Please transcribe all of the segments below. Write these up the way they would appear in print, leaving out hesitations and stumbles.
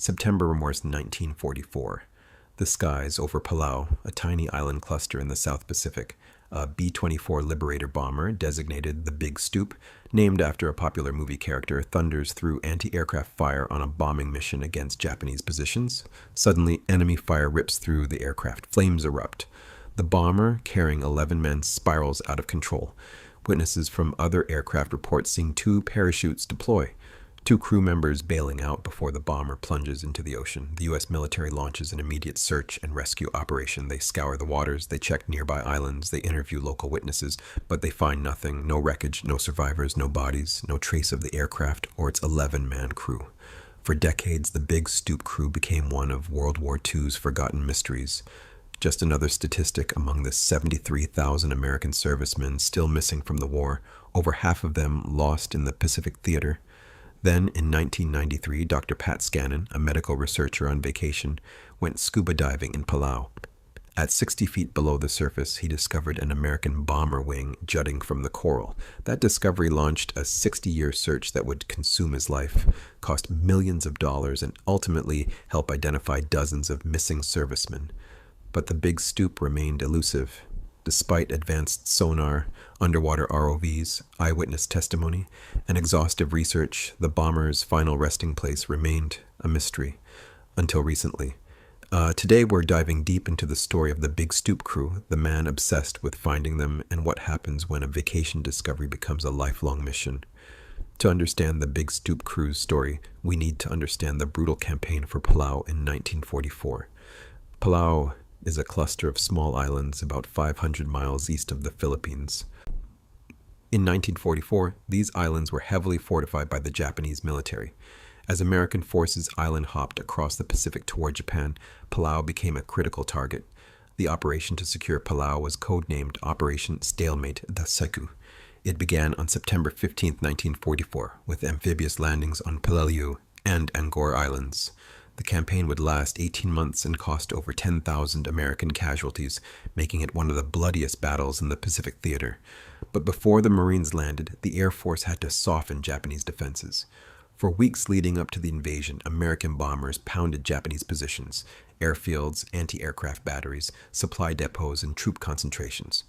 September was 1944. The skies over Palau, a tiny island cluster in the South Pacific, a B-24 Liberator bomber designated the Big Stoop, named after a popular movie character, thunders through anti-aircraft fire on a bombing mission against Japanese positions. Suddenly, enemy fire rips through the aircraft. Flames erupt. The bomber, carrying 11 men, spirals out of control. Witnesses from other aircraft report seeing 2 parachutes deploy. 2 crew members bailing out before the bomber plunges into the ocean. The U.S. military launches an immediate search and rescue operation. They scour the waters, they check nearby islands, they interview local witnesses, but they find nothing. No wreckage, no survivors, no bodies, no trace of the aircraft or its 11-man crew. For decades, the Big Stoop crew became one of World War II's forgotten mysteries. Just another statistic among the 73,000 American servicemen still missing from the war, over half of them lost in the Pacific Theater. Then, in 1993, Dr. Pat Scannon, a medical researcher on vacation, went scuba diving in Palau. At 60 feet below the surface, he discovered an American bomber wing jutting from the coral. That discovery launched a 60-year search that would consume his life, cost millions of dollars, and ultimately help identify dozens of missing servicemen. But the Big Stoop remained elusive. Despite advanced sonar, underwater ROVs, eyewitness testimony, and exhaustive research, the bomber's final resting place remained a mystery until recently. Today we're diving deep into the story of the Big Stoop crew, the man obsessed with finding them, and what happens when a vacation discovery becomes a lifelong mission. To understand the Big Stoop crew's story, we need to understand the brutal campaign for Palau in 1944. Palau is a cluster of small islands about 500 miles east of the Philippines. In 1944, these islands were heavily fortified by the Japanese military. As American forces island hopped across the Pacific toward Japan, Palau became a critical target. The operation to secure Palau was codenamed Operation Stalemate II. It began on September 15, 1944, with amphibious landings on Palau and Angkor Islands. The campaign would last 18 months and cost over 10,000 American casualties, making it one of the bloodiest battles in the Pacific Theater. But before the Marines landed, the Air Force had to soften Japanese defenses. For weeks leading up to the invasion, American bombers pounded Japanese positions, airfields, anti-aircraft batteries, supply depots, and troop concentrations.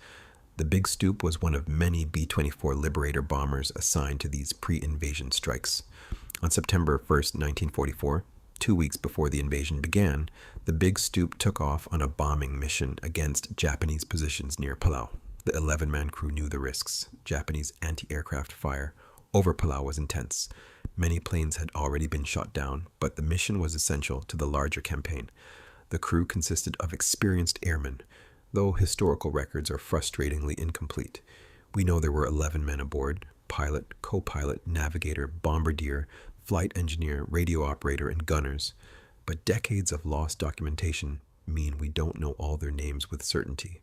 The Big Stoop was one of many B-24 Liberator bombers assigned to these pre-invasion strikes. On September 1, 1944, 2 weeks before the invasion began, the Big Stoop took off on a bombing mission against Japanese positions near Palau. The 11-man crew knew the risks. Japanese anti-aircraft fire over Palau was intense. Many planes had already been shot down, but the mission was essential to the larger campaign. The crew consisted of experienced airmen, though historical records are frustratingly incomplete. We know there were 11 men aboard: pilot, co-pilot, navigator, bombardier, flight engineer, radio operator, and gunners. But decades of lost documentation mean we don't know all their names with certainty.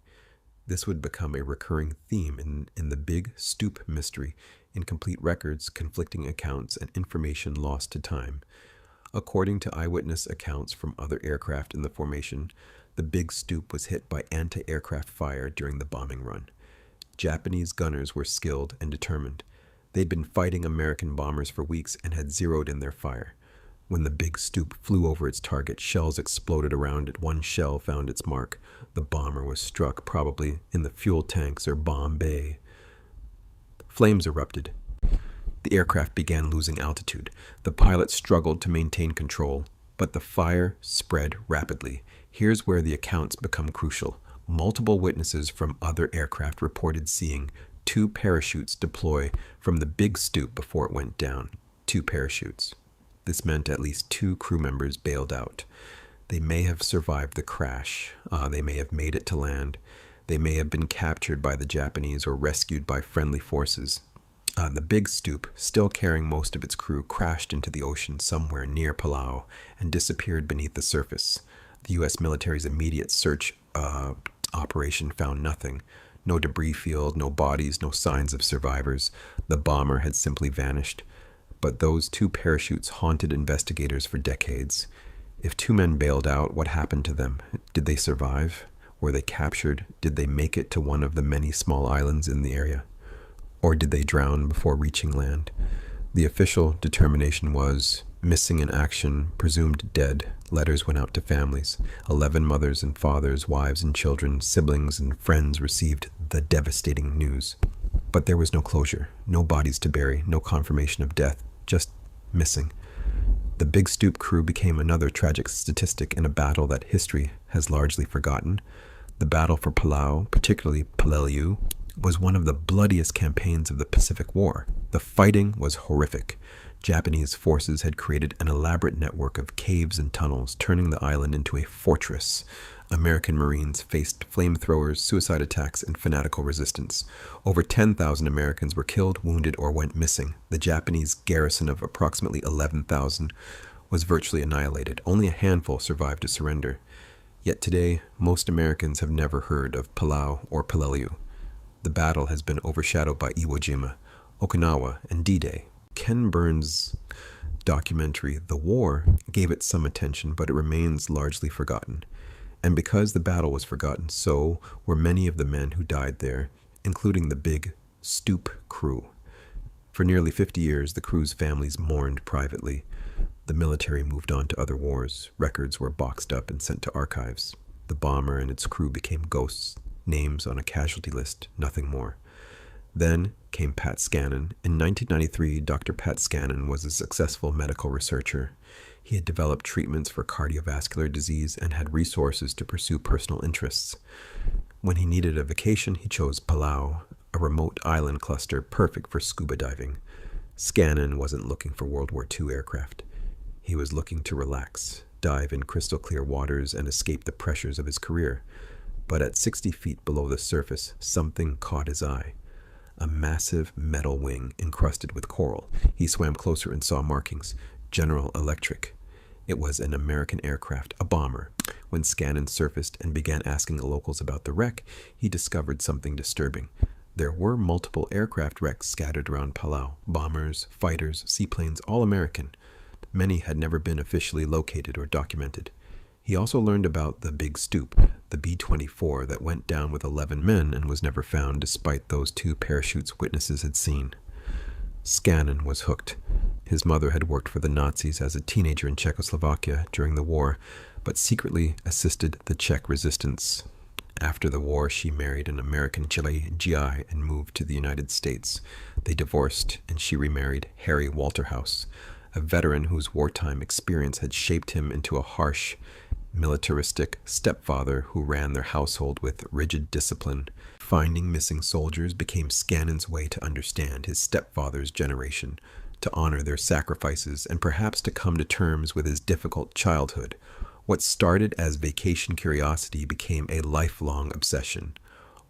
This would become a recurring theme in the Big Stoop mystery: incomplete records, conflicting accounts, and information lost to time. According to eyewitness accounts from other aircraft in the formation, the Big Stoop was hit by anti-aircraft fire during the bombing run. Japanese gunners were skilled and determined. They'd been fighting American bombers for weeks and had zeroed in their fire. When the Big Stoop flew over its target, shells exploded around it. One shell found its mark. The bomber was struck, probably in the fuel tanks or bomb bay. Flames erupted. The aircraft began losing altitude. The pilot struggled to maintain control, but the fire spread rapidly. Here's where the accounts become crucial. Multiple witnesses from other aircraft reported seeing 2 parachutes deploy from the Big Stoop before it went down. 2 parachutes. This meant at least 2 crew members bailed out. They may have survived the crash. They may have made it to land. They may have been captured by the Japanese or rescued by friendly forces. The Big Stoop, still carrying most of its crew, crashed into the ocean somewhere near Palau and disappeared beneath the surface. The U.S. military's immediate search operation found nothing. No debris field, no bodies, no signs of survivors. The bomber had simply vanished. But those 2 parachutes haunted investigators for decades. If 2 men bailed out, what happened to them? Did they survive? Were they captured? Did they make it to one of the many small islands in the area? Or did they drown before reaching land? The official determination was Missing in action, presumed dead, letters went out to families. 11 mothers and fathers, wives and children, siblings and friends received the devastating news. But there was no closure, no bodies to bury, no confirmation of death, just missing. The Big Stoop crew became another tragic statistic in a battle that history has largely forgotten. The battle for Palau, particularly Palau, was one of the bloodiest campaigns of the Pacific War. The fighting was horrific. Japanese forces had created an elaborate network of caves and tunnels, turning the island into a fortress. American Marines faced flamethrowers, suicide attacks, and fanatical resistance. Over 10,000 Americans were killed, wounded, or went missing. The Japanese garrison of approximately 11,000 was virtually annihilated. Only a handful survived to surrender. Yet today, most Americans have never heard of Palau or Palau. The battle has been overshadowed by Iwo Jima, Okinawa, and D-Day. Ken Burns' documentary, The War, gave it some attention, but it remains largely forgotten. And because the battle was forgotten, so were many of the men who died there, including the Big Stoop crew. For nearly 50 years, the crew's families mourned privately. The military moved on to other wars. Records were boxed up and sent to archives. The bomber and its crew became ghosts, names on a casualty list, nothing more. Then came Pat Scannon. In 1993, Dr. Pat Scannon was a successful medical researcher. He had developed treatments for cardiovascular disease and had resources to pursue personal interests. When he needed a vacation, he chose Palau, a remote island cluster perfect for scuba diving. Scannon wasn't looking for World War II aircraft. He was looking to relax, dive in crystal clear waters, and escape the pressures of his career. But at 60 feet below the surface, something caught his eye. A massive metal wing encrusted with coral. He swam closer and saw markings. General Electric. It was an American aircraft, a bomber. When Scannon surfaced and began asking the locals about the wreck, he discovered something disturbing. There were multiple aircraft wrecks scattered around Palau. Bombers, fighters, seaplanes, all American. Many had never been officially located or documented. He also learned about the Big Stoop, the B-24 that went down with 11 men and was never found despite those 2 parachutes witnesses had seen. Scannon was hooked. His mother had worked for the Nazis as a teenager in Czechoslovakia during the war, but secretly assisted the Czech resistance. After the war, she married an American GI and moved to the United States. They divorced, and she remarried Harry Walterhouse, a veteran whose wartime experience had shaped him into a harsh, militaristic stepfather who ran their household with rigid discipline. Finding missing soldiers became Scannon's way to understand his stepfather's generation, to honor their sacrifices, and perhaps to come to terms with his difficult childhood. What started as vacation curiosity became a lifelong obsession.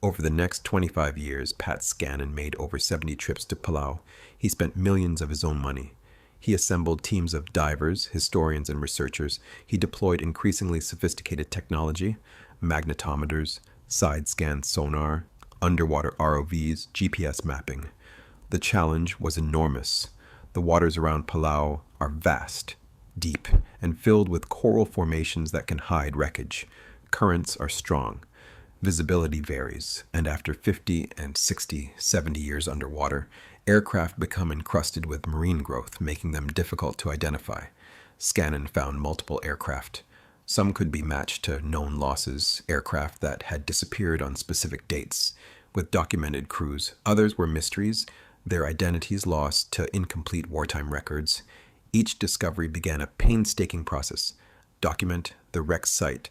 Over the next 25 years, Pat Scannon made over 70 trips to Palau. He spent millions of his own money. He assembled teams of divers, historians, and researchers. He deployed increasingly sophisticated technology, magnetometers, side-scan sonar, underwater ROVs, GPS mapping. The challenge was enormous. The waters around Palau are vast, deep, and filled with coral formations that can hide wreckage. Currents are strong. Visibility varies, and after 50 and 60, 70 years underwater, aircraft become encrusted with marine growth, making them difficult to identify. Scannon found multiple aircraft. Some could be matched to known losses, aircraft that had disappeared on specific dates, with documented crews. Others were mysteries, their identities lost to incomplete wartime records. Each discovery began a painstaking process. Document the wreck site,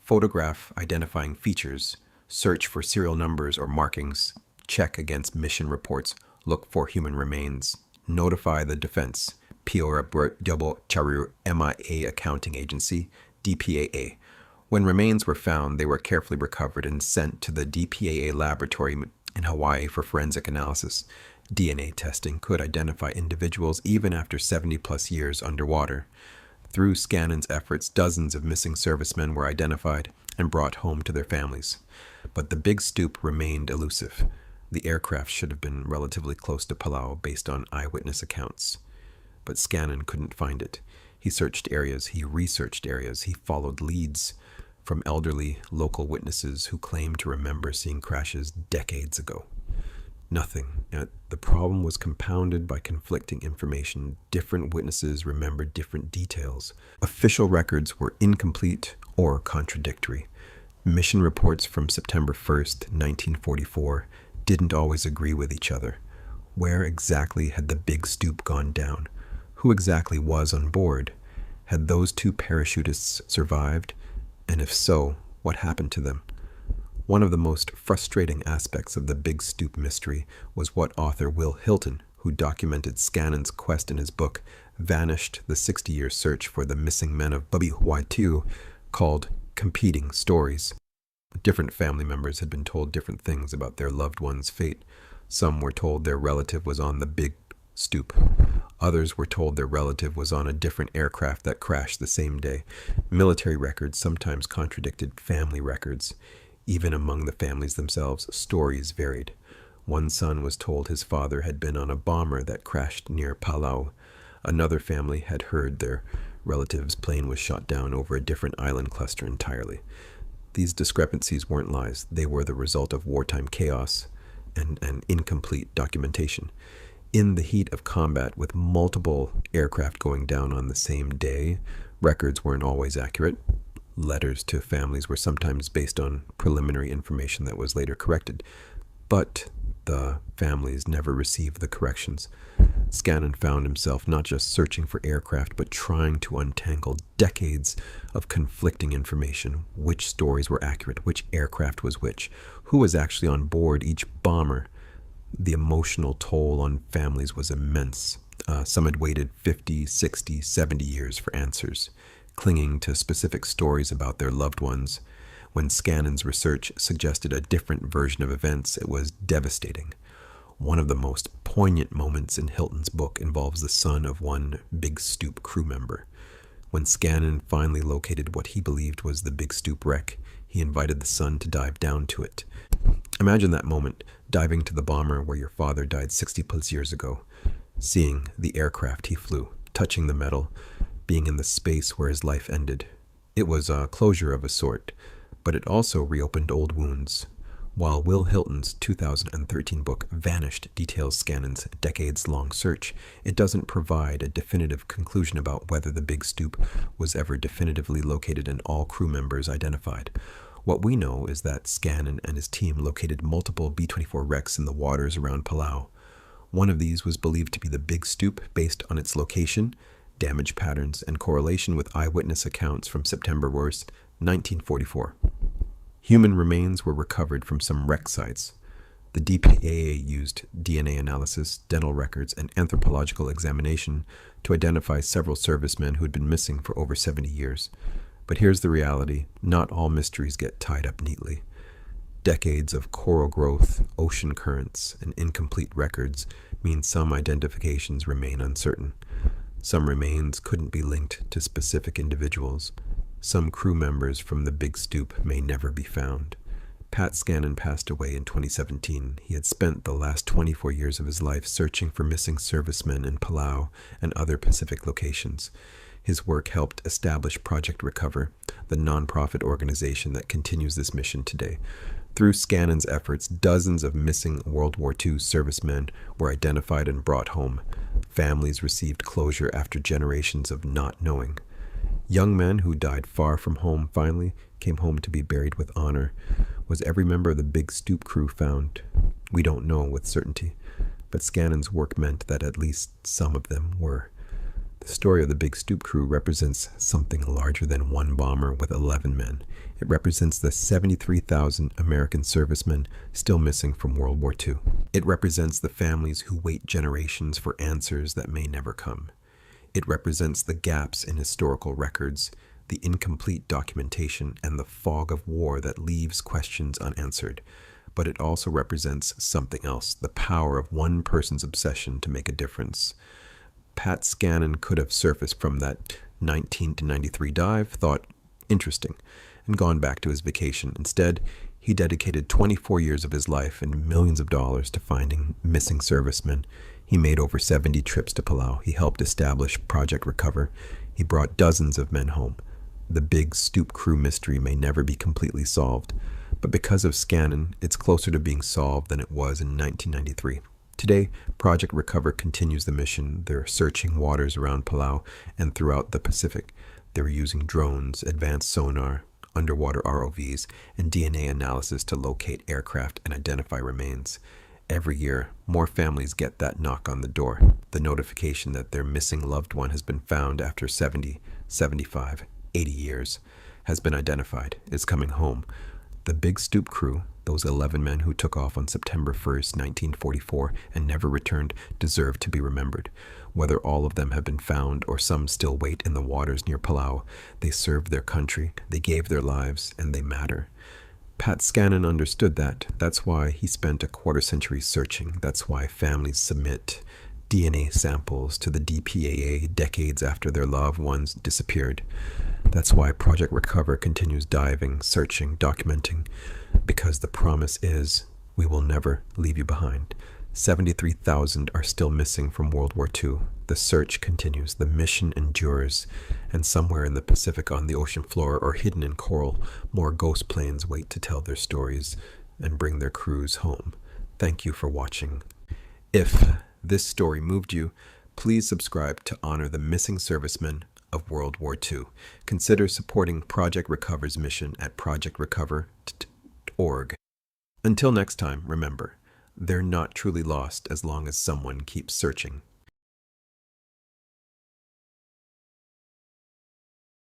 photograph identifying features, search for serial numbers or markings, check against mission reports, look for human remains, notify the defense, WWII Accounting Agency, DPAA. When remains were found, they were carefully recovered and sent to the DPAA laboratory in Hawaii for forensic analysis. DNA testing could identify individuals even after 70-plus years underwater. Through Scannon's efforts, dozens of missing servicemen were identified and brought home to their families. But the Big Stoop remained elusive. The aircraft should have been relatively close to Palau based on eyewitness accounts. But Scannon couldn't find it. He searched areas, he researched areas, he followed leads from elderly local witnesses who claimed to remember seeing crashes decades ago. Nothing. Yet the problem was compounded by conflicting information. Different witnesses remembered different details. Official records were incomplete or contradictory. Mission reports from September 1st, 1944 didn't always agree with each other. Where exactly had the Big Stoop gone down? Who exactly was on board? Had those two parachutists survived? And if so, what happened to them? One of the most frustrating aspects of the Big Stoop mystery was what author Will Hilton, who documented Scannon's quest in his book Vanished, the 60-Year Search for the Missing Men of WWII, called competing stories. Different family members had been told different things about their loved one's fate. Some were told their relative was on the Big Stoop. Others were told their relative was on a different aircraft that crashed the same day. Military records sometimes contradicted family records. Even among the families themselves, stories varied. One son was told his father had been on a bomber that crashed near Palau. Another family had heard their relative's plane was shot down over a different island cluster entirely. These discrepancies weren't lies. They were the result of wartime chaos and incomplete documentation. In the heat of combat, with multiple aircraft going down on the same day, records weren't always accurate. Letters to families were sometimes based on preliminary information that was later corrected, but the families never received the corrections. Scannon found himself not just searching for aircraft, but trying to untangle decades of conflicting information. Which stories were accurate? Which aircraft was which? Who was actually on board each bomber? The emotional toll on families was immense. Some had waited 50, 60, 70 years for answers, clinging to specific stories about their loved ones. When Scannon's research suggested a different version of events, it was devastating. One of the most poignant moments in Hilton's book involves the son of one Big Stoop crew member. When Scannon finally located what he believed was the Big Stoop wreck, he invited the son to dive down to it. Imagine that moment, diving to the bomber where your father died 60+ years ago, seeing the aircraft he flew, touching the metal, being in the space where his life ended. It was a closure of a sort, but it also reopened old wounds. While Will Hilton's 2013 book Vanished details Scannon's decades-long search, it doesn't provide a definitive conclusion about whether the Big Stoop was ever definitively located and all crew members identified. What we know is that Scannon and his team located multiple B-24 wrecks in the waters around Palau. One of these was believed to be the Big Stoop based on its location, damage patterns, and correlation with eyewitness accounts from September 1st, 1944. Human remains were recovered from some wreck sites. The DPAA used DNA analysis, dental records, and anthropological examination to identify several servicemen who had been missing for over 70 years. But here's the reality: not all mysteries get tied up neatly. Decades of coral growth, ocean currents, and incomplete records mean some identifications remain uncertain. Some remains couldn't be linked to specific individuals. Some crew members from the Big Stoop may never be found. Pat Scannon passed away in 2017. He had spent the last 24 years of his life searching for missing servicemen in Palau and other Pacific locations. His work helped establish Project Recover, the nonprofit organization that continues this mission today. Through Scannon's efforts, dozens of missing World War II servicemen were identified and brought home. Families received closure after generations of not knowing. Young men who died far from home finally came home to be buried with honor. Was every member of the Big Stoop crew found? We don't know with certainty, but Scannon's work meant that at least some of them were. The story of the Big Stoop crew represents something larger than one bomber with 11 men. It represents the 73,000 American servicemen still missing from World War II. It represents the families who wait generations for answers that may never come. It represents the gaps in historical records, the incomplete documentation, and the fog of war that leaves questions unanswered. But it also represents something else: the power of one person's obsession to make a difference. Pat Scannon could have surfaced from that 1993 dive, thought interesting, and gone back to his vacation. Instead, he dedicated 24 years of his life and millions of dollars to finding missing servicemen. He made over 70 trips to Palau. He helped establish Project Recover. He brought dozens of men home. The Big Stoop crew mystery may never be completely solved, but because of Scannon, it's closer to being solved than it was in 1993. Today, Project Recover continues the mission. They're searching waters around Palau and throughout the Pacific. They're using drones, advanced sonar, underwater ROVs, and DNA analysis to locate aircraft and identify remains. Every year, more families get that knock on the door, the notification that their missing loved one has been found after 70, 75, 80 years, has been identified, is coming home. The Big Stoop crew, those 11 men who took off on September 1st, 1944, and never returned, deserve to be remembered. Whether all of them have been found or some still wait in the waters near Palau, they served their country, they gave their lives, and they matter. Pat Scannon understood that. That's why he spent a quarter-century searching. That's why families submit DNA samples to the DPAA decades after their loved ones disappeared. That's why Project Recover continues diving, searching, documenting, because the promise is, we will never leave you behind. 73,000 are still missing from World War II. The search continues, the mission endures, and somewhere in the Pacific on the ocean floor or hidden in coral, more ghost planes wait to tell their stories and bring their crews home. Thank you for watching. If this story moved you, please subscribe to honor the missing servicemen of World War II. Consider supporting Project Recover's mission at projectrecover.org. Until next time, remember, they're not truly lost as long as someone keeps searching.